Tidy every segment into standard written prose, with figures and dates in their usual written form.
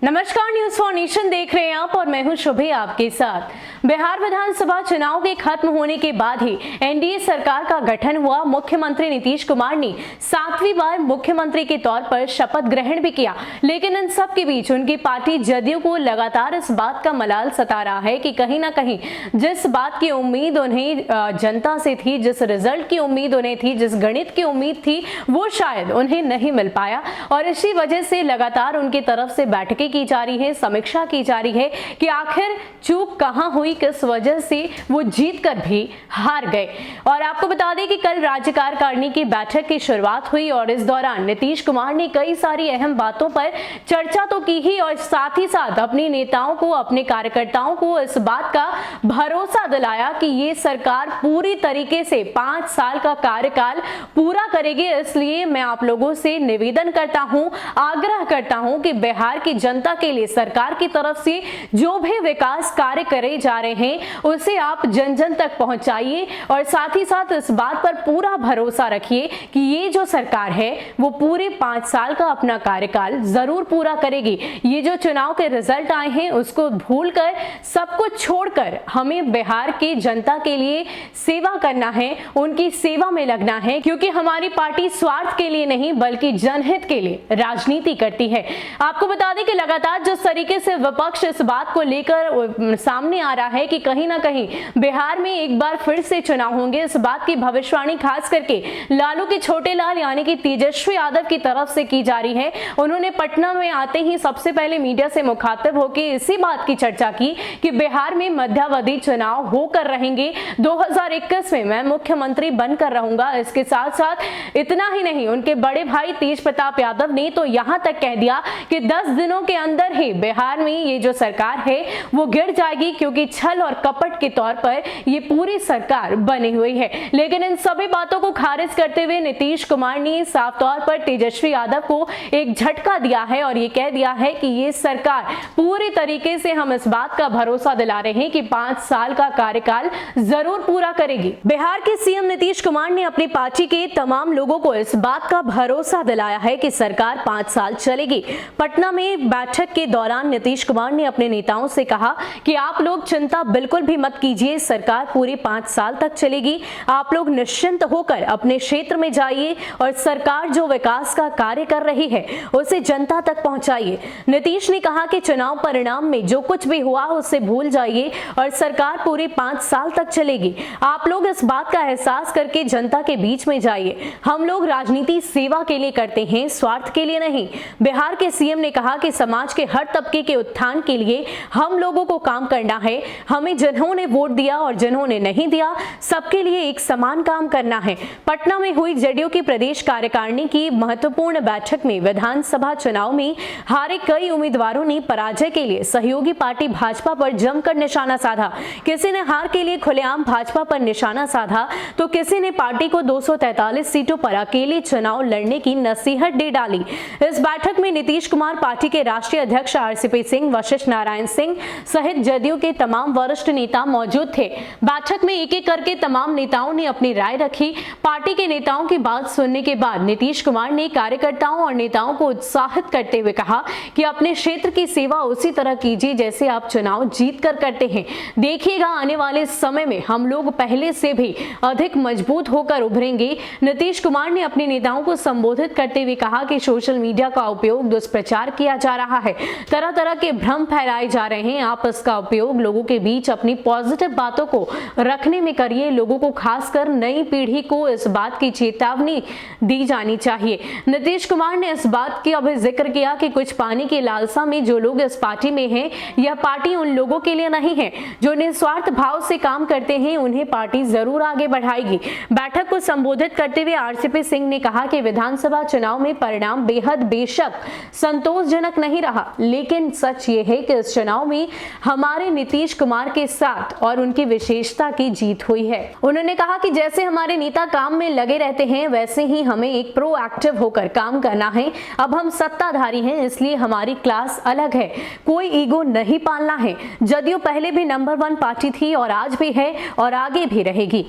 नमस्कार, news for nation देख रहे हैं आप और मैं हूं शुभी आपके साथ। बिहार विधानसभा चुनाव के खत्म होने के बाद ही एनडीए सरकार का गठन हुआ। मुख्यमंत्री नीतीश कुमार ने 7वीं बार मुख्यमंत्री के तौर पर शपथ ग्रहण भी किया, लेकिन इन सब के बीच उनकी पार्टी जदयू को लगातार इस बात का मलाल सता रहा है कि कहीं ना कहीं जिस बात की उम्मीद उन्हें जनता से थी, जिस रिजल्ट की उम्मीद उन्हें थी, जिस गणित की उम्मीद थी, वो शायद उन्हें नहीं मिल पाया और इसी वजह से लगातार उनकी तरफ से बैठकें की जा रही है, समीक्षा की जा रही है कि आखिर चूक कहां हुई, किस वजह से वो जीत कर भी हार गए। और आपको बता दें कि कल राज्य कार्यकारिणी की बैठक की शुरुआत हुई और इस दौरान नीतीश कुमार ने कई सारी अहम बातों पर चर्चा तो की ही और साथ ही साथ अपने नेताओं को, अपने कार्यकर्ताओं को इस बात का भरोसा दिलाया कि ये सरकार पूरी तरीके से 5 साल का कार्यकाल पूरा करेगी। इसलिए मैं आप लोगों से निवेदन करता हूं, आग्रह करता हूं कि बिहार की जनता के लिए सरकार की तरफ से जो भी विकास कार्य करे जा रहे हैं उसे आप जन जन तक पहुंचाइए और साथ ही साथ इस बात पर पूरा भरोसा रखिए कि ये जो सरकार है वो पूरे 5 साल का अपना कार्यकाल जरूर पूरा करेगी। ये जो चुनाव के रिजल्ट आए हैं उसको भूलकर, सब कुछ छोड़कर हमें बिहार की जनता के लिए सेवा करना है, उनकी सेवा में लगना है, क्योंकि हमारी पार्टी स्वार्थ के लिए नहीं बल्कि जनहित के लिए राजनीति करती है। आपको बता दें कि लगातार जिस तरीके से विपक्ष इस बात को लेकर सामने आ रहा है कि कहीं ना कहीं बिहार में एक बार फिर से चुनाव होंगे, इस बात की भविष्यवाणी खास करके लालू के छोटे लाल यानी कि तेजस्वी यादव की तरफ से की जा रही है। उन्होंने पटना में आते ही सबसे पहले मीडिया से मुखातिब होकर इसी बात की चर्चा की कि बिहार में मध्यावधि चुनाव होकर रहेंगे, 2021 में मैं मुख्यमंत्री बनकर रहूंगा। इसके साथ साथ इतना ही नहीं, उनके बड़े भाई तेज प्रताप यादव ने तो यहां तक कह दिया कि 10 दिनों के अंदर ही बिहार में ये जो सरकार है वो गिर जाएगी, क्योंकि छल और कपट के तौर पर ये पूरी सरकार बनी हुई है। लेकिन इन सभी बातों को खारिज करते हुए नीतीश कुमार ने साफ तौर पर तेजस्वी यादव को एक झटका दिया है और ये कह दिया है कि ये सरकार पूरी तरीके से, हम इस बात का भरोसा दिला रहे हैं कि 5 साल का कार्यकाल जरूर पूरा करेगी। बिहार के सीएम नीतीश कुमार ने अपनी पार्टी के तमाम लोगों को इस बात का भरोसा दिलाया है कि सरकार 5 साल चलेगी। पटना में बैठक के दौरान नीतीश कुमार ने अपने नेताओं से कहा कि आप लोग चिंता बिल्कुल भी मत कीजिए, सरकार पूरे 5 साल तक चलेगी। आप लोग निश्चिंत होकर अपने क्षेत्र में जाइए और सरकार जो विकास का कार्य कर रही है उसे जनता तक पहुंचाइए। नीतीश ने कहा कि चुनाव परिणाम में जो कुछ भी हुआ उसे भूल जाइए और सरकार पूरे 5 साल तक चलेगी। आप लोग इस बात का एहसास करके जनता के बीच में जाइए। हम लोग राजनीति सेवा के लिए करते हैं, स्वार्थ के लिए नहीं। बिहार के सीएम ने कहा कि समाज के हर तबके के उत्थान के लिए हम लोगों को काम करना है। हमें जिन्होंने वोट दिया और जिन्होंने नहीं दिया, सबके लिए एक समान काम करना है। पटना में हुई जेडीयू की प्रदेश कार्यकारिणी की महत्वपूर्ण बैठक में विधानसभा चुनाव में हारे कई उम्मीदवारों ने पराजय के लिए सहयोगी पार्टी भाजपा पर जमकर निशाना साधा। किसी ने हार के लिए खुलेआम भाजपा पर निशाना साधा तो किसी ने पार्टी को 243 सीटों पर अकेले चुनाव लड़ने की नसीहत दे डाली। इस बैठक में नीतीश कुमार, पार्टी के राष्ट्रीय अध्यक्ष आरसीपी सिंह, वशिष्ठ नारायण सिंह सहित जदयू के तमाम वरिष्ठ नेता मौजूद थे। बैठक में एक एक करके तमाम नेताओं ने अपनी राय रखी। पार्टी के नेताओं की बात सुनने के बाद नीतीश कुमार ने कार्यकर्ताओं और नेताओं को उत्साहित करते हुए कहा कि अपने क्षेत्र की सेवा उसी तरह कीजिए जैसे आप चुनाव जीत कर करते हैं। देखिएगा आने वाले समय में हम लोग पहले से भी अधिक मजबूत होकर उभरेंगे। नीतीश कुमार ने अपने नेताओं को संबोधित करते हुए कहा कि सोशल मीडिया का उपयोग दुष्प्रचार किया जा रहा है, तरह तरह के भ्रम फैलाए जा रहे हैं। आप इसका उपयोग लोगों के बीच अपनी पॉजिटिव बातों को रखने में करिए। लोगों को, खासकर नई पीढ़ी को इस बात की चेतावनी दी जानी चाहिए। नीतीश कुमार ने इस बात की अभी जिक्र किया कि कुछ पाने की लालसा में जो लोग इस पार्टी में हैं, यह पार्टी उन लोगों के लिए नहीं है जो निस्वार्थ भाव से काम करते हैं, उन्हें पार्टी जरूर आगे बढ़ाएगी। बैठक को संबोधित करते हुए आरसीपी सिंह ने कहा कि विधानसभा चुनाव में परिणाम बेहद बेशक संतोषजनक नहीं रहा, लेकिन सच ये है कि इस चुनाव में हमारे नीतीश कुमार के साथ और उनकी विशेषता की जीत हुई है। उन्होंने कहा कि जैसे हमारे नेता काम में लगे रहते हैं वैसे ही हमें एक प्रोएक्टिव होकर काम करना है। अब हम सत्ताधारी हैं, इसलिए हमारी क्लास अलग है, कोई ईगो नहीं पालना है। जदयू पहले भी नंबर 1 पार्टी थी और आज भी है और आगे भी रहेगी।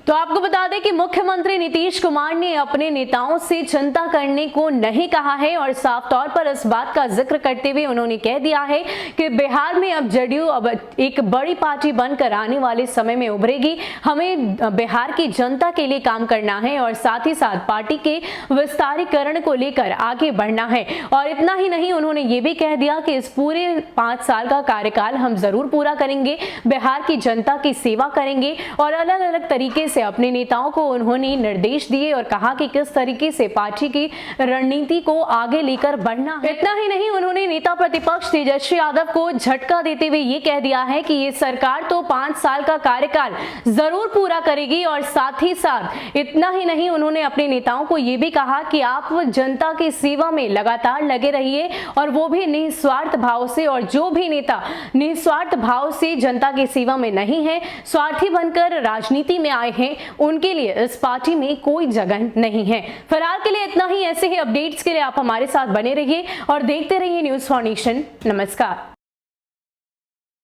तो आपको बता दें कि मुख्यमंत्री नीतीश कुमार ने अपने नेताओं से चिंता करने को नहीं कहा है और साफ तौर पर इस बात का जिक्र करते हुए उन्होंने कह दिया है कि बिहार में अब जदयू अब एक बड़ी पार्टी बनकर आने वाले समय में उभरेगी। हमें बिहार की जनता के लिए काम करना है और साथ ही साथ पार्टी के विस्तारीकरण को लेकर आगे बढ़ना है। और इतना ही नहीं, उन्होंने ये भी कह दिया कि इस पूरे 5 साल का कार्यकाल हम जरूर पूरा करेंगे, बिहार की जनता की सेवा करेंगे। और अलग अलग तरीके से अपने नेताओं को उन्होंने निर्देश दिए और कहा कि किस तरीके से पार्टी की रणनीति को आगे लेकर बढ़ना है। इतना ही नहीं, उन्होंने नेता प्रतिपक्ष तेजस्वी यादव को झटका देते हुए ये कह दिया है कि ये सरकार तो 5 साल का कार्यकाल जरूर पूरा करेगी। और साथ ही साथ इतना ही नहीं, उन्होंने अपने नेताओं को ये भी कहा कि आप जनता की सेवा में लगातार लगे रहिए और वो भी निस्वार्थ भाव से। और जो भी नेता निस्वार्थ भाव से जनता की सेवा में नहीं है, स्वार्थी बनकर राजनीति में आए हैं, उनके लिए इस पार्टी में कोई जगह नहीं है। फिलहाल के लिए इतना ही। ऐसे ही अपडेट्स के लिए आप हमारे साथ बने रहिए और देखते रहिए न्यूज़ फॉर नेशन। नमस्कार।